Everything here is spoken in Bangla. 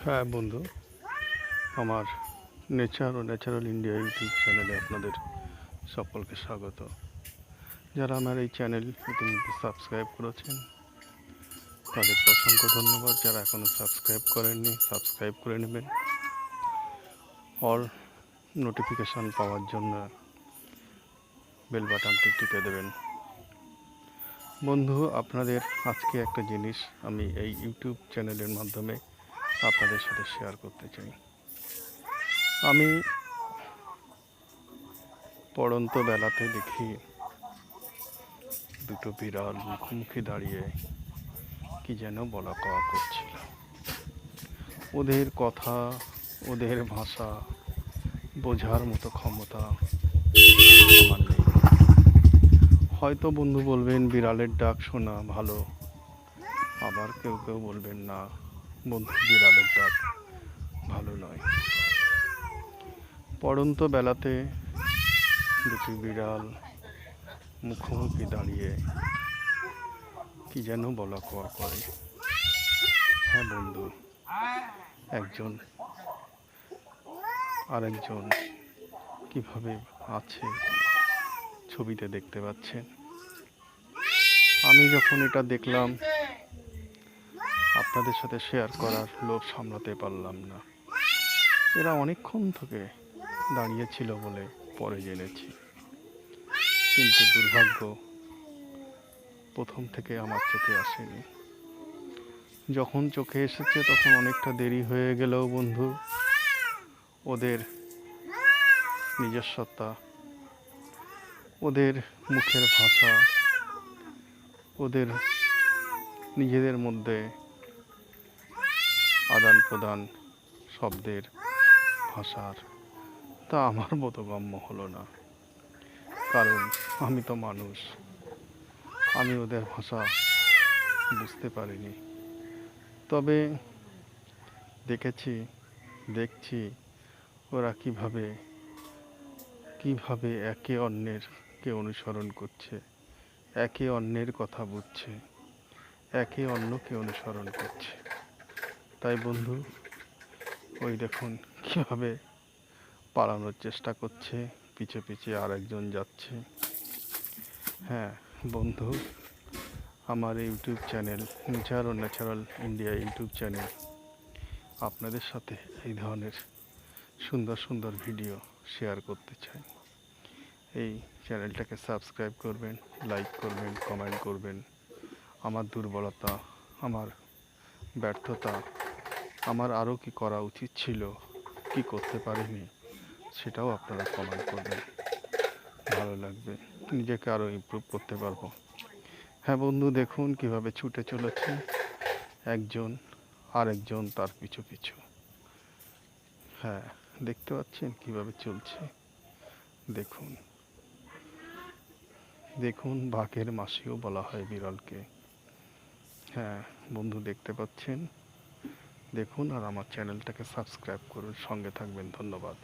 হ্যাঁ বন্ধু, আমার নেচার ও ন্যাচারাল ইন্ডিয়া ইউটিউব চ্যানেলে আপনাদের সকলকে স্বাগত। যারা আমার এই চ্যানেল ইতিমধ্যে সাবস্ক্রাইব করেছেন তাদেরকে অসংখ্য ধন্যবাদ। যারা এখনও সাবস্ক্রাইব করেননি সাবস্ক্রাইব করে নেবেন। অল নোটিফিকেশান পাওয়ার জন্য বেল বাটনটি টিপে দেবেন। বন্ধু, আপনাদের আজকে একটা জিনিস আমি এই ইউটিউব চ্যানেলের মাধ্যমে আপনাদের সাথে শেয়ার করতে চাই। আমি পড়ন্ত বেলাতে দেখি দুটো বিড়াল মুখোমুখি দাঁড়িয়ে কি যেন বলা কওয়া করছিল। ওদের কথা, ওদের ভাষা বোঝার মতো ক্ষমতা আমার নেই। হয়তো বন্ধু বলবেন বিড়ালের ডাক শোনা ভালো, আবার কেউ কেউ বলবেন না বন্ধু বিড়ালের ডাক ভালো নয়। পড়ন্ত বেলাতে দুটি বিড়াল মুখোমুখি দাঁড়িয়ে কি যেন বলা কওয়া করে। হ্যাঁ বন্ধু, একজন আরেকজন কিভাবে আছে ছবিতে দেখতে পাচ্ছেন। আমি যখন এটা দেখলাম আপনাদের সাথে শেয়ার করার লোভ সামলাতে পারলাম না। এরা অনেকক্ষণ থেকে দাঁড়িয়েছিল বলে পরে জেনেছি, কিন্তু দুর্ভাগ্য প্রথম থেকে আমার চোখে আসেনি। যখন চোখে এসেছে তখন অনেকটা দেরি হয়ে গেলেও বন্ধু ওদের নিজস্বতা, ওদের মুখের ভাষা, ওদের নিজেদের মধ্যে আদান প্রদান শব্দের ভাষার তা আমার বোধগম্য হলো না। কারণ আমি তো মানুষ, আমি ওদের ভাষা বুঝতে পারিনি। তবে দেখছি ওরা কিভাবে একে অন্যকে অনুসরণ করছে, একে অন্যের কথা বুঝছে, একে অন্যকে অনুসরণ করছে। তাই বন্ধু, ওই দেখুন কিভাবে পালানোর চেষ্টা করছে, পিছে পিছে আরেকজন যাচ্ছে। হ্যাঁ বন্ধু, আমার ইউটিউব চ্যানেল নেচার ও ন্যাচারাল ইন্ডিয়া ইউটিউব চ্যানেল আপনাদের সাথে এই ধরনের সুন্দর সুন্দর ভিডিও শেয়ার করতে চাই। এই চ্যানেলটাকে সাবস্ক্রাইব করবেন, লাইক করবেন, কমেন্ট করবেন। আমার দুর্বলতা, আমার ব্যর্থতা, আমার আরও কি করা উচিত ছিল, কি করতে পারিনি, সেটাও আপনারা কমেন্ট করবেন। ভালো লাগবে, নিজেকে আরও ইমপ্রুভ করতে পারবো। হ্যাঁ বন্ধু, দেখুন কিভাবে ছুটে চলেছে একজন আরেকজন তার পিছু পিছু। হ্যাঁ, দেখতে পাচ্ছেন কিভাবে চলছে। দেখুন দেখুন বাঘের মাসিও বলা হয় বিড়ালকে। হ্যাঁ বন্ধু, দেখতে পাচ্ছেন। দেখুন আর আমার চ্যানেলটাকে সাবস্ক্রাইব করুন, সঙ্গে থাকবেন। ধন্যবাদ।